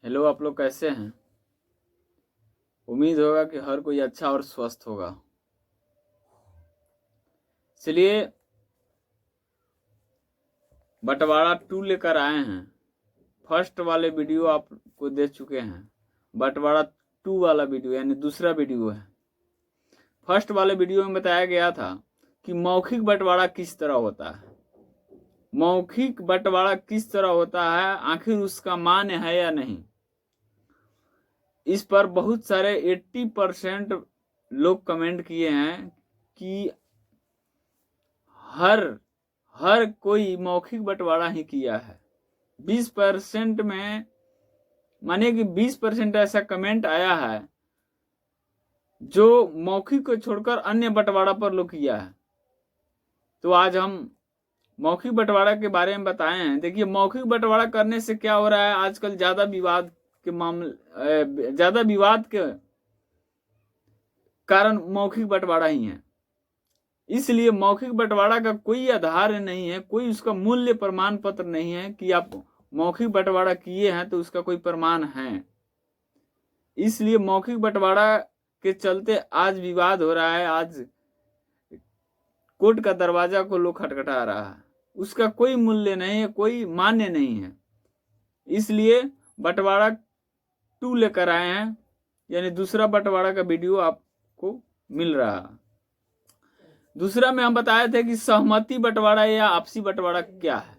Hello, आप लोग कैसे हैं? उम्मीद होगा कि हर कोई अच्छा और स्वस्थ होगा। चलिए, बंटवारा 2 लेकर आए हैं। फर्स्ट वाले वीडियो आपको दे चुके हैं। बंटवारा 2 वाला वीडियो यानी दूसरा वीडियो है। फर्स्ट वाले वीडियो में बताया गया था कि मौखिक बंटवारा किस तरह होता है। मौखिक बंटवारा किस तरह होता है, आखिर उसका मान्य है या नहीं। इस पर बहुत सारे 80% लोग कमेंट किए हैं कि हर कोई मौखिक बंटवारा ही किया है। 20% में मानिए कि 20% ऐसा कमेंट आया है जो मौखिक को छोड़कर अन्य बंटवारा पर लोग किया है। तो आज हम मौखिक बंटवारा के बारे में बताए हैं। देखिए, मौखिक बंटवारा करने से क्या हो रहा है, आजकल ज्यादा विवाद के कारण मौखिक बंटवारा ही है। इसलिए मौखिक बंटवारा का कोई आधार नहीं है, कोई उसका मूल्य प्रमाण पत्र नहीं है कि आप मौखिक बंटवारा किए हैं तो उसका कोई प्रमाण है। इसलिए मौखिक बंटवारा के चलते आज विवाद हो रहा है। आज कोर्ट का दरवाजा को लोग खटखटा रहा है। उसका कोई मूल्य नहीं है, कोई मान्य नहीं है। इसलिए बंटवारा 2 लेकर आए हैं, यानी दूसरा बंटवारा का वीडियो आपको मिल रहा है। दूसरा में हम बताए थे कि सहमति बंटवारा या आपसी बंटवारा क्या है।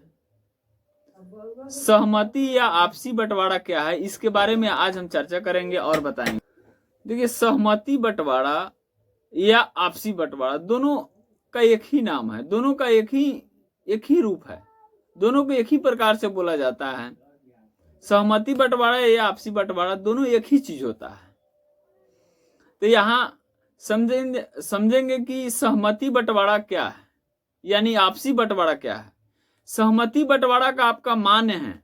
सहमति या आपसी बंटवारा क्या है, इसके बारे में आज हम चर्चा करेंगे और बताएंगे। देखिए, सहमति बंटवारा या आपसी बंटवारा दोनों का एक ही नाम है, दोनों का एक ही रूप है, दोनों को एक ही प्रकार से बोला जाता है। सहमति बंटवारा या आपसी बंटवारा दोनों एक ही चीज होता है। तो यहां समझेंगे कि सहमति बंटवारा क्या है, यानी आपसी बंटवारा क्या है। सहमति बंटवारा का आपका मान्य है।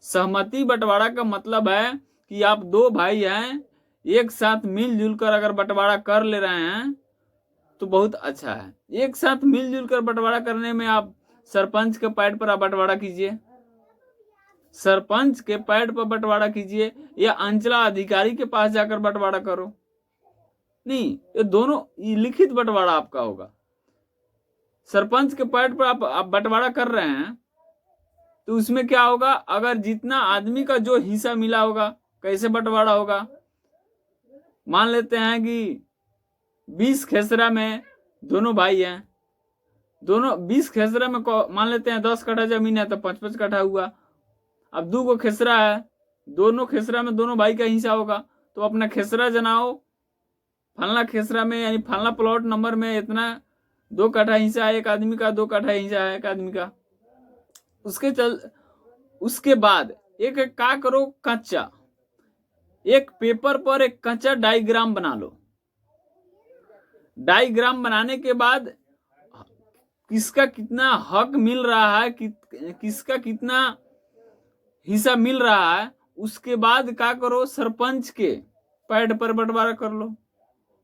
सहमति बंटवारा का मतलब है कि आप 2 भाई हैं, एक साथ मिलजुल कर अगर बंटवारा कर ले रहे हैं तो बहुत अच्छा है। एक साथ मिलजुल कर बंटवारा करने में आप सरपंच के पैड पर आप बंटवारा कीजिए, सरपंच के पैड पर बंटवारा कीजिए, या अंचला अधिकारी के पास जाकर बंटवारा करो। नहीं, ये दोनों लिखित बंटवारा आपका होगा। सरपंच के पैड पर आप बंटवारा कर रहे हैं तो उसमें क्या होगा, अगर जितना आदमी का जो हिस्सा मिला होगा, कैसे बंटवारा होगा। मान लेते हैं कि 20 खेसरा में दोनों भाई हैं, दोनों 20 खेसरा में मान लेते हैं 10 कट्ठा जमीन है तो 5-5 कट्ठा हुआ। अब 2 गो खेसरा है, दोनों खेसरा में दोनों भाई का हिस्सा होगा, तो अपना खेसरा जनाओ। फलना खेसरा में यानी फलना प्लॉट नंबर में इतना 2 कट्ठा हिस्सा है एक आदमी का, 2 कट्ठा हिस्सा है एक आदमी का। उसके बाद एक क्या करो, कच्चा एक पेपर पर एक कच्चा डायग्राम बना लो। डायग्राम बनाने के बाद किसका कितना हक मिल रहा है, किसका कितना हिस्सा मिल रहा है, उसके बाद क्या करो, सरपंच के पैड पर बंटवारा कर लो।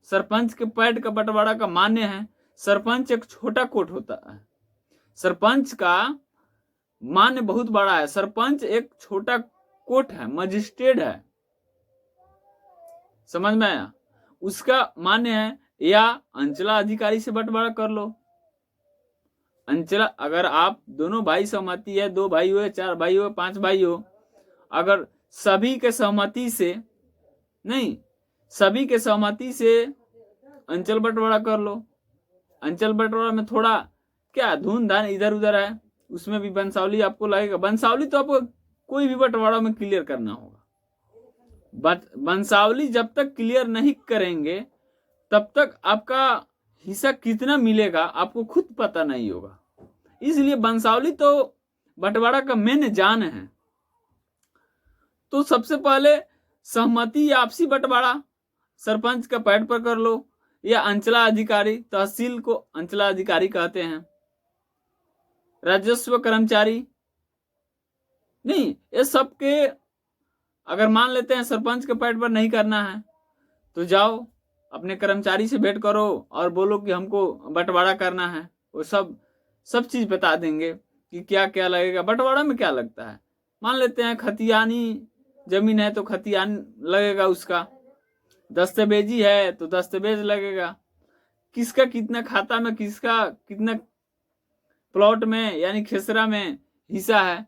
सरपंच के पैड का बंटवारा का मान्य है। सरपंच एक छोटा कोर्ट होता है, सरपंच का मान्य बहुत बड़ा है। सरपंच एक छोटा कोर्ट है, मजिस्ट्रेट है, समझ में आया। उसका मान्य है। या अंचला अधिकारी से बंटवारा कर लो। अंचला, अगर आप दोनों भाई सहमति है, 2 भाई हो, 4 भाई हो, 5 भाई हो, अगर सभी के सहमति से नहीं, सभी के सहमति से अंचल बंटवारा कर लो। अंचल बंटवारा में थोड़ा क्या धून धान इधर उधर है, उसमें भी वंशावली आपको लगेगा। वंशावली तो आपको कोई भी बंटवारा में क्लियर करना होगा। बट वंशावली जब तक क्लियर नहीं करेंगे तब तक आपका हिस्सा कितना मिलेगा आपको खुद पता नहीं होगा। इसलिए वंशावली तो बंटवारा का मेन जान है। तो सबसे पहले सहमति या आपसी बंटवारा सरपंच का पैड पर कर लो, या अंचला अधिकारी, तहसील को अंचला अधिकारी कहते हैं, राजस्व कर्मचारी, नहीं, ये सबके अगर मान लेते हैं सरपंच के पैड पर नहीं करना है तो जाओ अपने कर्मचारी से भेंट करो और बोलो कि हमको बंटवारा करना है। वो सब चीज बता देंगे कि क्या क्या लगेगा। बंटवारा में क्या लगता है, मान लेते हैं खतियानी जमीन है तो खतियान लगेगा, उसका दस्तावेजी है तो दस्तावेज लगेगा, किसका कितना खाता में, किसका कितना प्लॉट में यानी खेसरा में हिस्सा है,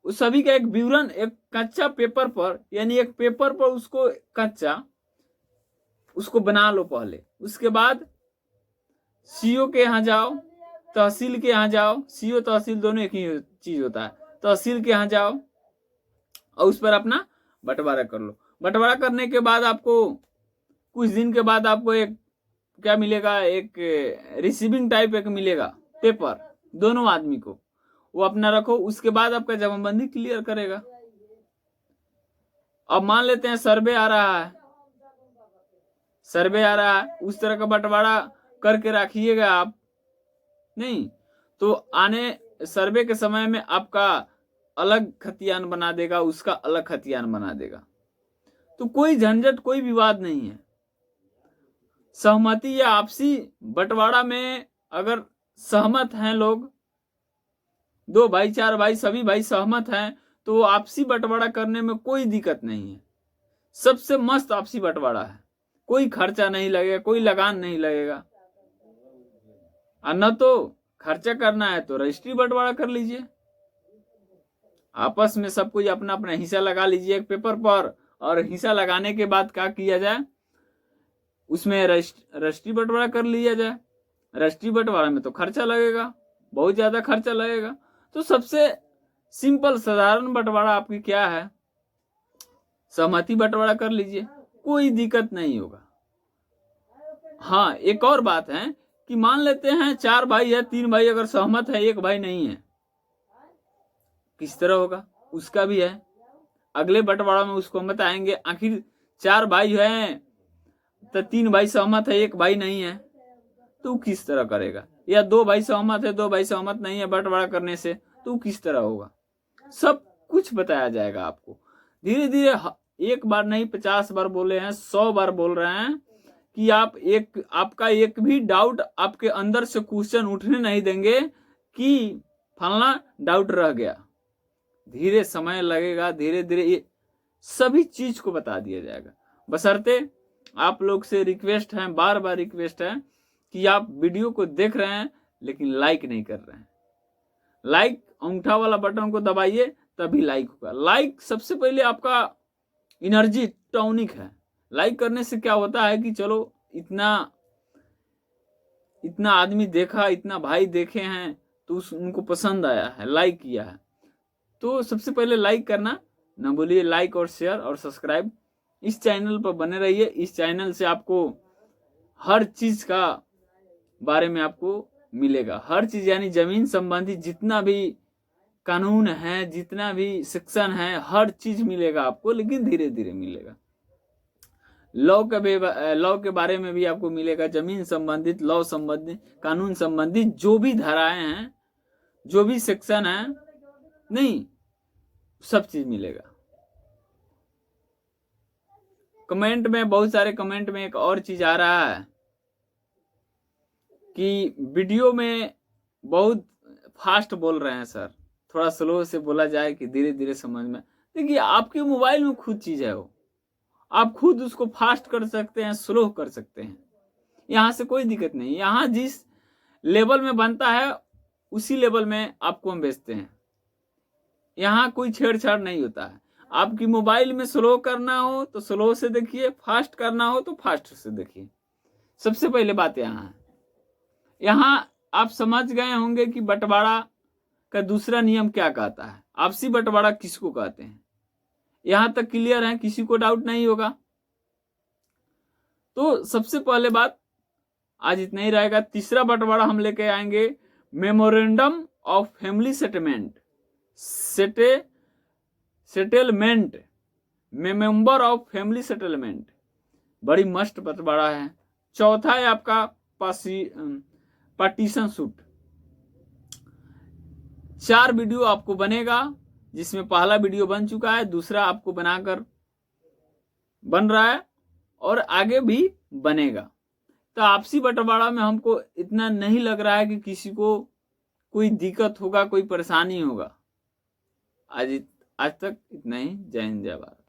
उस सभी का एक विवरण एक कच्चा पेपर पर, यानी एक पेपर पर उसको कच्चा उसको बना लो पहले। उसके बाद सीओ के यहाँ जाओ, तहसील के यहाँ जाओ, सीओ तहसील दोनों एक ही चीज होता है, तहसील के यहाँ जाओ और उस पर अपना बंटवारा कर लो। बंटवारा करने के बाद आपको कुछ दिन के बाद आपको एक क्या मिलेगा, एक रिसीविंग टाइप एक मिलेगा पेपर दोनों आदमी को, वो अपना रखो। उसके बाद आपका जमाबंदी क्लियर करेगा। अब मान लेते हैं सर्वे आ रहा है, सर्वे आ रहा है, उस तरह का बंटवारा करके रखिएगा आप, नहीं तो आने सर्वे के समय में आपका अलग खतियान बना देगा, उसका अलग खतियान बना देगा। तो कोई झंझट कोई विवाद नहीं है। सहमति या आपसी बंटवारा में अगर सहमत हैं लोग, 2 भाई 4 भाई सभी भाई सहमत हैं, तो आपसी बंटवारा करने में कोई दिक्कत नहीं है। सबसे मस्त आपसी बंटवारा है, कोई खर्चा नहीं लगेगा, कोई लगान नहीं लगेगा। और न तो खर्चा करना है तो रजिस्ट्री बंटवारा कर लीजिए, आपस में सब कोई अपना अपना हिस्सा लगा लीजिए एक पेपर पर, और हिस्सा लगाने के बाद क्या किया जाए, उसमें रजिस्ट्री बंटवारा कर लिया जाए। रजिस्ट्री बंटवारा में तो खर्चा लगेगा, बहुत ज्यादा खर्चा लगेगा। तो सबसे सिंपल साधारण बंटवारा आपकी क्या है, सहमति बंटवारा कर लीजिए, कोई दिक्कत नहीं होगा। हाँ एक और बात है कि मान लेते हैं 4 भाई है, 3 भाई अगर सहमत है, 1 भाई नहीं है, किस तरह होगा उसका भी है, अगले बंटवारा में उसको हम बताएंगे। आखिर 4 भाई हैं तो 3 भाई सहमत है, 1 भाई नहीं है, तो किस तरह करेगा, या 2 भाई सहमत है, 2 भाई सहमत नहीं है बंटवारा करने से, तो किस तरह होगा, सब कुछ बताया जाएगा आपको। धीरे धीरे एक बार नहीं 50 बार बोले हैं, 100 बार बोल रहे हैं कि आपका एक भी डाउट आपके अंदर से क्वेश्चन उठने नहीं देंगे कि फलना डाउट रह गया। धीरे समय लगेगा, धीरे धीरे ये सभी चीज को बता दिया जाएगा। बशर्ते आप लोग से रिक्वेस्ट है, बार बार रिक्वेस्ट है कि आप वीडियो को देख रहे हैं लेकिन लाइक नहीं कर रहे हैं। लाइक अंगूठा वाला बटन को दबाइए तभी लाइक होगा। लाइक सबसे पहले आपका एनर्जी टॉनिक है। लाइक करने से क्या होता है कि चलो इतना आदमी देखा, इतना भाई देखे हैं तो उनको पसंद आया है, लाइक किया है। तो सबसे पहले लाइक करना ना भूलिए, लाइक और शेयर और सब्सक्राइब। इस चैनल पर बने रहिए। इस चैनल से आपको हर चीज का बारे में आपको मिलेगा, हर चीज यानी जमीन संबंधी जितना भी कानून है, जितना भी सेक्शन है, हर चीज मिलेगा आपको, लेकिन धीरे धीरे मिलेगा। लॉ के बारे में भी आपको मिलेगा, जमीन संबंधित, लॉ संबंधित, कानून संबंधित जो भी धाराएं हैं, जो भी सेक्शन है, नहीं सब चीज मिलेगा। कमेंट में, बहुत सारे कमेंट में एक और चीज आ रहा है कि वीडियो में बहुत फास्ट बोल रहे हैं सर, थोड़ा स्लो से बोला जाए कि धीरे धीरे समझ में। देखिए आपके मोबाइल में खुद चीज है वो, आप खुद उसको फास्ट कर सकते हैं, स्लो कर सकते हैं, यहाँ से कोई दिक्कत नहीं। यहाँ जिस लेवल में बनता है उसी लेवल में आपको हम भेजते हैं, यहाँ कोई छेड़छाड़ नहीं होता है। आपकी मोबाइल में स्लो करना हो तो स्लो से देखिए, फास्ट करना हो तो फास्ट से देखिए। सबसे पहले बात यहाँ है, यहाँ आप समझ गए होंगे कि बंटवारा का दूसरा नियम क्या कहता है, आपसी बंटवारा किसको कहते हैं। यहां तक क्लियर है, किसी को डाउट नहीं होगा। तो सबसे पहले बात आज इतना ही रहेगा। तीसरा बंटवारा हम लेके आएंगे memorandum of family settlement, member of family settlement, बड़ी मस्त बंटवारा है। चौथा है आपका पार्टीशन सूट। 4 वीडियो आपको बनेगा, जिसमें पहला वीडियो बन चुका है, दूसरा आपको बनाकर बन रहा है और आगे भी बनेगा। तो आपसी बंटवारा में हमको इतना नहीं लग रहा है कि किसी को कोई दिक्कत होगा, कोई परेशानी होगा। आज आज तक इतना ही। जय हिंद जय भारत।